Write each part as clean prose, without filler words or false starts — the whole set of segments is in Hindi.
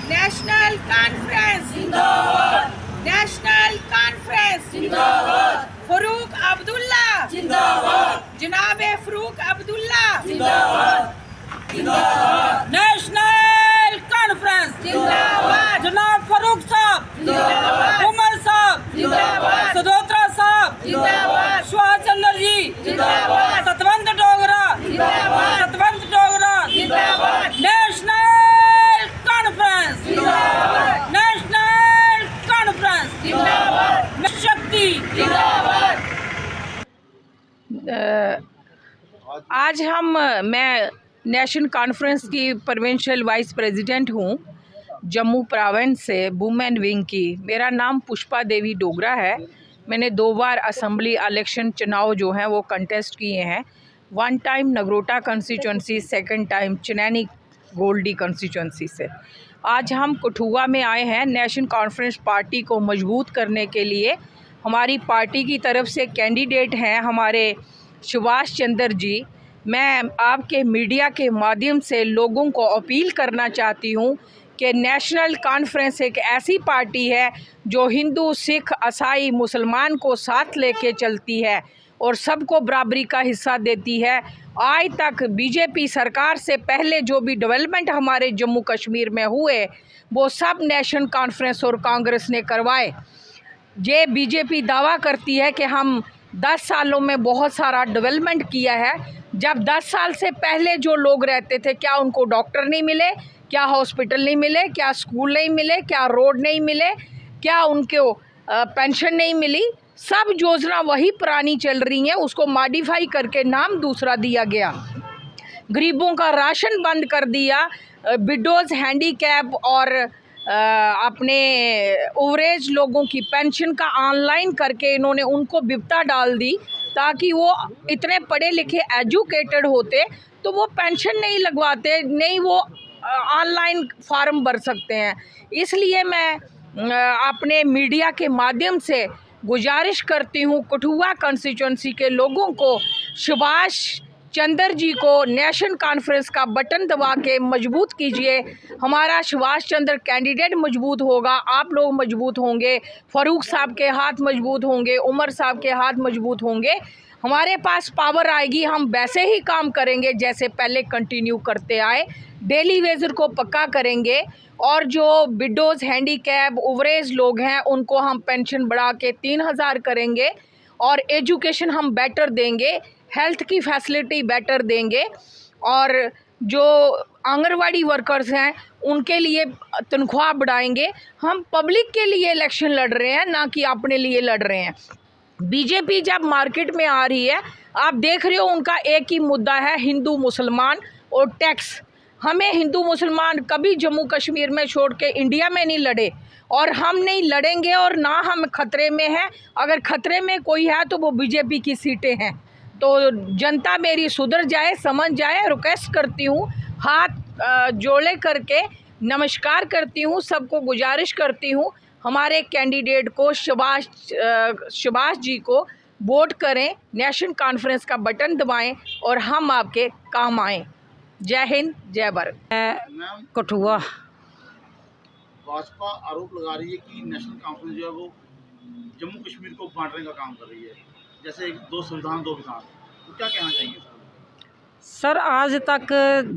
National conference national conference Farooq Abdullah जनाब फरूक अब्दुल्ला नेशनल कॉन्फ्रेंस जिंदाबाद जनाब फरूक साहब, उमर साहब, सदोत्रा साहब, Subhash Chandra ji, Satwant Dogra, national conference, national conference, शक्ति। आज मैं नेशनल कॉन्फ्रेंस की प्रोविंशियल वाइस प्रेसिडेंट हूँ जम्मू प्रोविंस से, वुमेन विंग की। मेरा नाम पुष्पा देवी डोगरा है। मैंने 2 बार असम्बली इलेक्शन चुनाव जो हैं वो कंटेस्ट किए हैं। 1 time Nagrota constituency, 2nd time Chenani गोल्डी कंस्टिट्यूंसी से। आज हम कठुआ में आए हैं नेशनल कॉन्फ्रेंस पार्टी को मजबूत करने के लिए। हमारी पार्टी की तरफ से कैंडिडेट हैं हमारे सुभाष चंद्र जी। मैं आपके मीडिया के माध्यम से लोगों को अपील करना चाहती हूँ कि नेशनल कॉन्फ्रेंस एक ऐसी पार्टी है जो हिंदू, सिख, ईसाई, मुसलमान को साथ लेके चलती है और सबको बराबरी का हिस्सा देती है। आज तक बीजेपी सरकार से पहले जो भी डेवलपमेंट हमारे जम्मू कश्मीर में हुए वो सब नेशनल कॉन्फ्रेंस और कांग्रेस ने करवाए। ये बीजेपी दावा करती है कि हम 10 सालों में बहुत सारा डेवलपमेंट किया है। जब 10 साल से पहले जो लोग रहते थे, क्या उनको डॉक्टर नहीं मिले, क्या हॉस्पिटल नहीं मिले, क्या स्कूल नहीं मिले, क्या रोड नहीं मिले, क्या उनको पेंशन नहीं मिली? सब योजना वही पुरानी चल रही हैं, उसको मॉडिफाई करके नाम दूसरा दिया गया। गरीबों का राशन बंद कर दिया, विडोज़, हैंडीकैप और अपने ओवरेज लोगों की पेंशन का ऑनलाइन करके इन्होंने उनको विपदा डाल दी, ताकि वो इतने पढ़े लिखे एजुकेटेड होते तो वो पेंशन नहीं लगवाते, नहीं वो ऑनलाइन फॉर्म भर सकते हैं। इसलिए मैं अपने मीडिया के माध्यम से गुजारिश करती हूँ कठुआ कंस्टिट्यूंसी के लोगों को, सुभाष चंद्र जी को नेशनल कॉन्फ्रेंस का बटन दबा के मजबूत कीजिए। हमारा सुभाष चंद्र कैंडिडेट मजबूत होगा, आप लोग मजबूत होंगे, फ़ारूक साहब के हाथ मजबूत होंगे, उमर साहब के हाथ मजबूत होंगे। हमारे पास पावर आएगी, हम वैसे ही काम करेंगे जैसे पहले कंटिन्यू करते आए। डेली वेजर को पक्का करेंगे और जो विडोज़, हैंडीकैप, ओवरेज लोग हैं उनको हम पेंशन बढ़ा के 3000 करेंगे और एजुकेशन हम बेटर देंगे, हेल्थ की फैसिलिटी बेटर देंगे और जो आंगनवाड़ी वर्कर्स हैं उनके लिए तनख्वाह बढ़ाएंगे। हम पब्लिक के लिए इलेक्शन लड़ रहे हैं, ना कि अपने लिए लड़ रहे हैं। बीजेपी जब मार्केट में आ रही है, आप देख रहे हो उनका एक ही मुद्दा है, हिंदू मुसलमान और टैक्स। हमें हिंदू मुसलमान कभी जम्मू कश्मीर में छोड़ के इंडिया में नहीं लड़े और हम नहीं लड़ेंगे और ना हम खतरे में हैं। अगर खतरे में कोई है तो वो बीजेपी की सीटें हैं। तो जनता मेरी सुधर जाए, समझ जाए। रिक्वेस्ट करती हूँ, हाथ जोड़े करके नमस्कार करती हूँ, सबको गुजारिश करती हूँ हमारे कैंडिडेट को सुभाष जी को वोट करें, नेशनल कॉन्फ्रेंस का बटन दबाएं और हम आपके काम आएँ। जय हिंद, जय भारत। कठुआ भाजपा आरोप लगा रही है कि नेशनल कॉन्फ्रेंस जो है वो जम्मू कश्मीर को बांटने का काम कर रही है, जैसे 2 संविधान 2 विधान। तो क्या कहना चाहिए सर? आज तक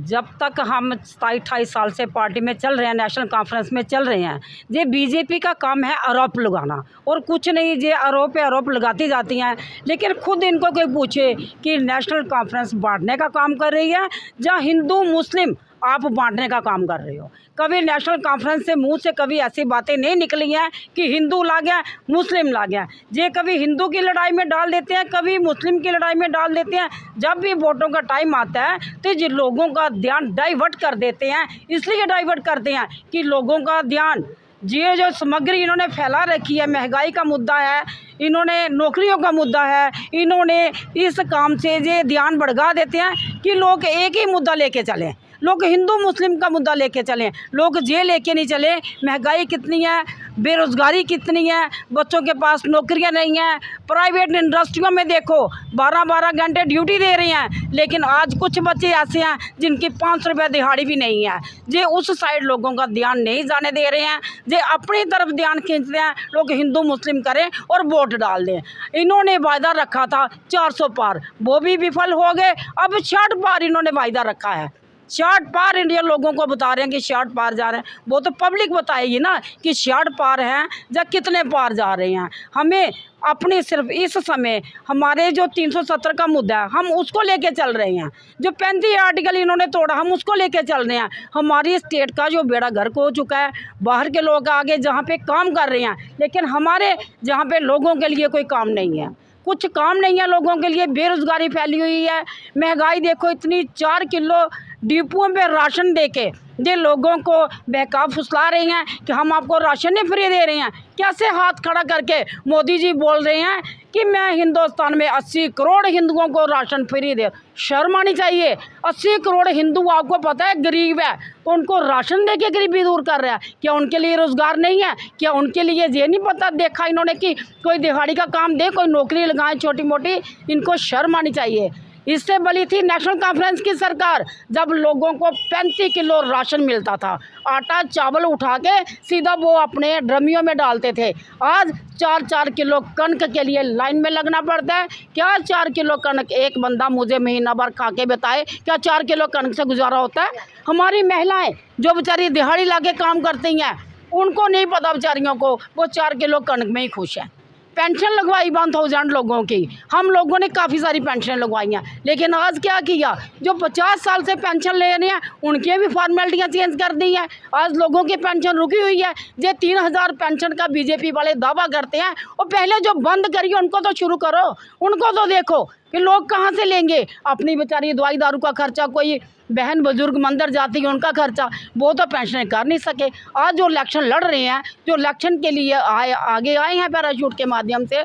जब तक हम 27-28 साल से पार्टी में चल रहे हैं, नेशनल कॉन्फ्रेंस में चल रहे हैं, ये बीजेपी का काम है आरोप लगाना और कुछ नहीं। ये आरोप पे आरोप लगाती जाती हैं, लेकिन खुद इनको कोई पूछे कि नेशनल कॉन्फ्रेंस बांटने का काम कर रही है या हिंदू मुस्लिम आप बांटने का काम कर रहे हो? कभी नेशनल कॉन्फ्रेंस से मुंह से कभी ऐसी बातें नहीं निकली हैं कि हिंदू ला गया, मुस्लिम ला गया। ये कभी हिंदू की लड़ाई में डाल देते हैं, कभी मुस्लिम की लड़ाई में डाल देते हैं। जब भी वोटों का टाइम आता है तो ये लोगों का ध्यान डाइवर्ट कर देते हैं। इसलिए डाइवर्ट करते हैं कि लोगों का ध्यान, ये जो सामग्री इन्होंने फैला रखी है, महंगाई का मुद्दा है, इन्होंने नौकरियों का मुद्दा है, इन्होंने इस काम से ये ध्यान भड़का देते हैं कि लोग एक ही मुद्दा लेके चलें। लोग हिंदू मुस्लिम का मुद्दा लेके चलें, लोग ये लेके नहीं चले महंगाई कितनी है, बेरोज़गारी कितनी है, बच्चों के पास नौकरियां नहीं हैं, प्राइवेट इंडस्ट्रियों में देखो 12-12 घंटे ड्यूटी दे रही हैं, लेकिन आज कुछ बच्चे ऐसे हैं जिनकी 500 रुपये दिहाड़ी भी नहीं है। जे उस साइड लोगों का ध्यान नहीं जाने दे रहे हैं, जे अपनी तरफ ध्यान खींचते हैं, लोग हिंदू मुस्लिम करें और वोट डाल दें। इन्होंने वायदा रखा था 400 पार, वो भी विफल हो गए। अब 60 पार इन्होंने वायदा रखा है, 60 पार इंडिया लोगों को बता रहे हैं कि 60 पार जा रहे हैं। वो तो पब्लिक बताएगी ना कि 60 पार हैं या कितने पार जा रहे हैं। हमें अपने सिर्फ इस समय हमारे जो 370 का मुद्दा है हम उसको लेके चल रहे हैं, जो 35 आर्टिकल इन्होंने तोड़ा हम उसको लेके चल रहे हैं। हमारी स्टेट का जो बेड़ा गर्क हो चुका है, बाहर के लोग आगे जहाँ पे काम कर रहे हैं, लेकिन हमारे जहाँ पे लोगों के लिए कोई काम नहीं है, कुछ काम नहीं है लोगों के लिए। बेरोज़गारी फैली हुई है, महंगाई देखो इतनी, 4 किलो डिपुओं पे राशन देके ये लोगों को बहका फुसला रहे हैं कि हम आपको राशन नहीं फ्री दे रहे हैं। कैसे हाथ खड़ा करके मोदी जी बोल रहे हैं कि मैं हिंदुस्तान में 80 करोड़ हिंदुओं को राशन फ्री दे। शर्म आनी चाहिए। 80 करोड़ हिंदू आपको पता है गरीब है, तो उनको राशन दे के गरीबी दूर कर रहा है। क्या उनके लिए रोज़गार नहीं है? क्या उनके लिए ये नहीं पता देखा इन्होंने कि कोई दिहाड़ी का काम दे, कोई नौकरी लगाएं छोटी मोटी? इनको शर्म आनी चाहिए। इससे बली थी नेशनल कॉन्फ्रेंस की सरकार, जब लोगों को 35 किलो राशन मिलता था, आटा चावल उठा के सीधा वो अपने ड्रमियों में डालते थे। आज 4-4 किलो कणक के लिए लाइन में लगना पड़ता है। क्या 4 किलो कणक एक बंदा मुझे महीना भर खा के बताए, क्या 4 किलो कणक से गुजारा होता है? हमारी महिलाएं जो बेचारी दिहाड़ी ला के काम करती हैं, उनको नहीं पता बेचारियों को, वो 4 किलो कणक में ही खुश हैं। पेंशन लगवाई 1000 लोगों की, हम लोगों ने काफ़ी सारी पेंशन लगवाई हैं, लेकिन आज क्या किया, जो 50 साल से पेंशन ले रहे हैं उनकी भी फॉर्मेलिटियाँ चेंज कर दी हैं। आज लोगों की पेंशन रुकी हुई है। ये 3000 पेंशन का बीजेपी वाले दावा करते हैं, और पहले जो बंद करिए उनको तो शुरू करो, उनको तो देखो कि लोग कहाँ से लेंगे अपनी बेचारी दवाई दारू का खर्चा। कोई बहन बुजुर्ग मंदिर जाती है उनका खर्चा, वो तो पेंशन कर नहीं सके। आज जो इलेक्शन लड़ रहे हैं, जो इलेक्शन के लिए आगे आए हैं पैराशूट के माध्यम से,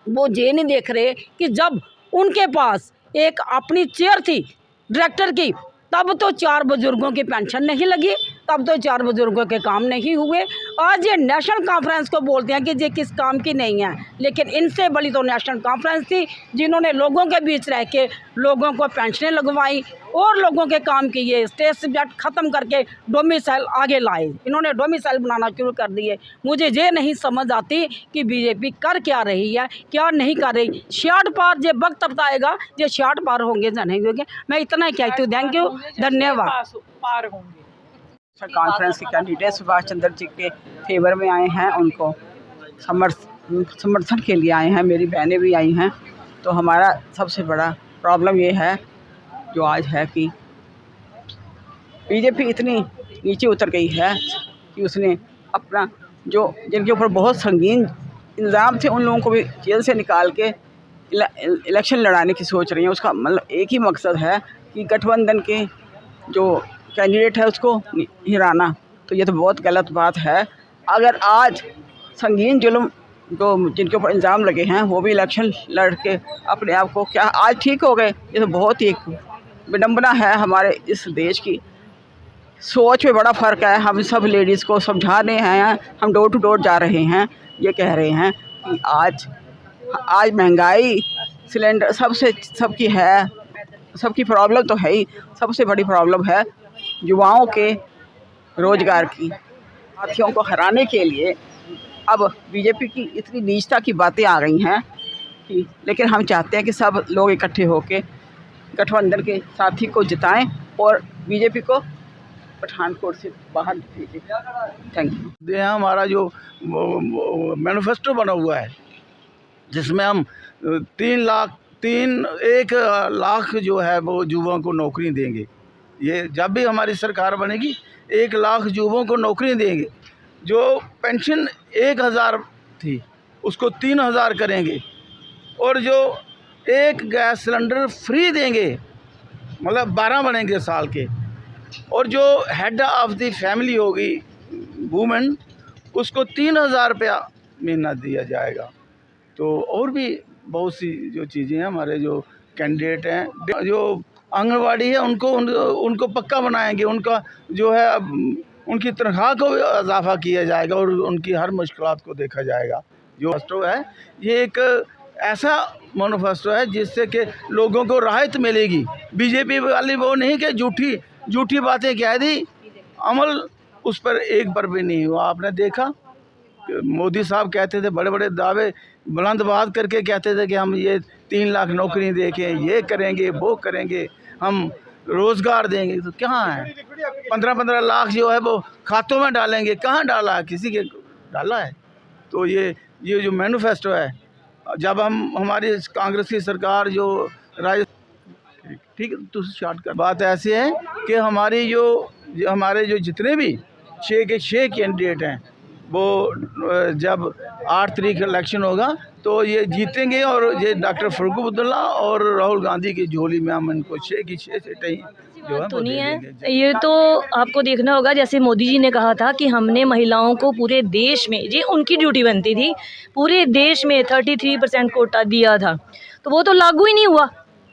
वो ये नहीं देख रहे कि जब उनके पास एक अपनी चेयर थी डायरेक्टर की, तब तो 4 बुजुर्गों की पेंशन नहीं लगी, तब तो 4 बुजुर्गों के काम नहीं हुए। आज ये नेशनल कॉन्फ्रेंस को बोलते हैं कि ये किस काम की नहीं है, लेकिन इनसे बड़ी तो नेशनल कॉन्फ्रेंस थी जिन्होंने लोगों के बीच रह के लोगों को पेंशनें लगवाई और लोगों के काम किए। स्टेट सब्जेक्ट ख़त्म करके डोमिसाइल आगे लाए, इन्होंने डोमिसाइल बनाना शुरू कर दिए। मुझे ये नहीं समझ आती कि बीजेपी कर क्या रही है, क्या नहीं कर रही। 60 पार ये वक्त बताएगा, ये 60 पार होंगे या नहीं होंगे। मैं इतना ही कहती हूँ। थैंक यू, धन्यवाद। पार होंगे। कॉन्फ्रेंस के कैंडिडेट सुभाष चंद्र जी के फेवर में आए हैं, उनको समर्थन के लिए आए हैं। मेरी बहनें भी आई हैं। तो हमारा सबसे बड़ा प्रॉब्लम ये है जो आज है कि बीजेपी इतनी नीचे उतर गई है कि उसने अपना जो जिनके ऊपर बहुत संगीन इल्ज़ाम थे उन लोगों को भी जेल से निकाल के इलेक्शन लड़ाने की सोच रही है। उसका मतलब एक ही मकसद है कि गठबंधन के जो कैंडिडेट है उसको हिराना। तो ये तो बहुत गलत बात है। अगर आज संगीन जुल्म जो जिनके ऊपर इल्ज़ाम लगे हैं वो भी इलेक्शन लड़ के अपने आप को क्या आज ठीक हो गए, ये तो बहुत ही एक विडम्बना है। हमारे इस देश की सोच में बड़ा फ़र्क है। हम सब लेडीज़ को समझा रहे हैं, हम डोर टू डोर जा रहे हैं, ये कह रहे हैं कि आज महंगाई सिलेंडर सबकी है, सबकी प्रॉब्लम तो है ही। सबसे बड़ी प्रॉब्लम है युवाओं के रोज़गार की। साथियों को हराने के लिए अब बीजेपी की इतनी नीचता की बातें आ गई हैं कि, लेकिन हम चाहते हैं कि सब लोग इकट्ठे होकर गठबंधन के साथी को जिताएं और बीजेपी को पठानकोट से बाहर भेजें। Thank you. ये हमारा जो मैनिफेस्टो बना हुआ है जिसमें हम 1 लाख जो है वो युवाओं को नौकरी देंगे। ये जब भी हमारी सरकार बनेगी 1 लाख युवाओं को नौकरी देंगे। जो पेंशन 1000 थी उसको 3000 करेंगे, और जो एक गैस सिलेंडर फ्री देंगे, मतलब 12 बनेंगे साल के। और जो हेड ऑफ द फैमिली होगी वूमेन, उसको 3000 रुपया महीना दिया जाएगा। तो और भी बहुत सी जो चीज़ें हैं। हमारे जो कैंडिडेट हैं, जो आंगनवाड़ी है उनको पक्का बनाएंगे, उनका जो है उनकी तनख्वाह को भी इजाफा किया जाएगा और उनकी हर मुश्किलात को देखा जाएगा। जो मैनिफेस्टो है ये एक ऐसा मैनिफेस्टो है जिससे कि लोगों को राहत मिलेगी। बीजेपी वाली वो नहीं कि झूठी बातें कह दी, अमल उस पर एक बार भी नहीं हुआ। आपने देखा मोदी साहब कहते थे, बड़े बड़े दावे बुलंद बात करके कहते थे कि हम ये 3 लाख नौकरी देंगे, ये करेंगे, वो करेंगे, हम रोज़गार देंगे। तो कहाँ है? 15-15 लाख जो है वो खातों में डालेंगे, कहाँ डाला है? किसी के डाला है? तो ये जो मैनिफेस्टो है, जब हमारी कांग्रेस की सरकार जो ठीक है तो स्टार्ट कर, बात ऐसी है कि हमारे जो जितने भी 6 के 6 कैंडिडेट हैं वो जब 8 तारीख इलेक्शन होगा तो ये जीतेंगे और ये डॉक्टर फारूक अब्दुल्ला और राहुल गांधी की झोली में हम इनको 6 की 6 सीटें जो है तो नहीं है। ये तो आपको देखना होगा, जैसे मोदी जी ने कहा था कि हमने महिलाओं को पूरे देश में, ये उनकी ड्यूटी बनती थी, पूरे देश में 33% कोटा दिया था, तो वो तो लागू ही नहीं हुआ।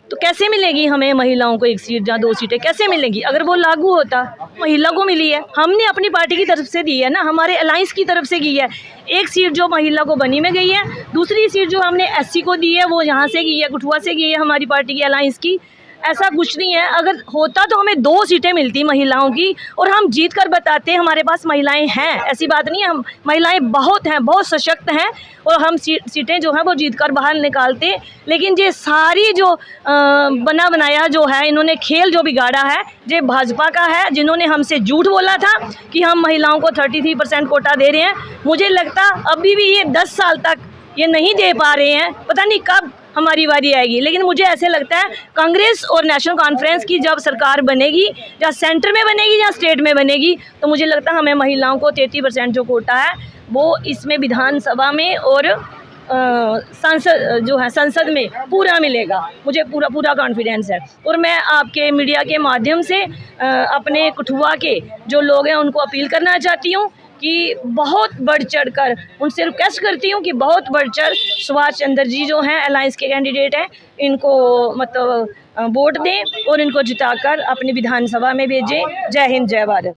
तो कैसे मिलेगी हमें महिलाओं को 1 सीट या 2 सीटें कैसे मिलेंगी? अगर वो लागू होता, महिला को मिली है, हमने अपनी पार्टी की तरफ से दी है ना, हमारे अलायंस की तरफ से की है। 1 सीट जो महिला को बनी में गई है, दूसरी सीट जो हमने SC को दी है वो यहाँ से की है, कठुआ से की है हमारी पार्टी की अलायंस की। ऐसा कुछ नहीं है, अगर होता तो हमें 2 सीटें मिलती महिलाओं की और हम जीत कर बताते हमारे पास महिलाएं हैं। ऐसी बात नहीं है, हम महिलाएं बहुत हैं, बहुत सशक्त हैं और हम सीटें जो हैं वो जीत कर बाहर निकालते। लेकिन ये सारी जो बना बनाया जो है, इन्होंने खेल जो बिगाड़ा है, ये भाजपा का है, जिन्होंने हमसे झूठ बोला था कि हम महिलाओं को 33% कोटा दे रहे हैं। मुझे लगता अभी भी ये 10 साल तक ये नहीं दे पा रहे हैं, पता नहीं कब हमारी बारी आएगी। लेकिन मुझे ऐसे लगता है कांग्रेस और नेशनल कॉन्फ्रेंस की जब सरकार बनेगी, या सेंटर में बनेगी या स्टेट में बनेगी, तो मुझे लगता है हमें महिलाओं को 33% जो कोटा है वो इसमें विधानसभा में और संसद में पूरा मिलेगा। मुझे पूरा कॉन्फिडेंस है। और मैं आपके मीडिया के माध्यम से अपने कठुआ के जो लोग हैं उनको अपील करना चाहती हूँ कि बहुत बढ़ चढ़ कर उनसे रिक्वेस्ट करती हूँ कि बहुत बढ़ चढ़ सुभाष चंद्र जी जो हैं अलायंस के कैंडिडेट हैं, इनको मतलब वोट दें और इनको जिताकर अपनी विधानसभा में भेजें। जय हिंद, जय भारत।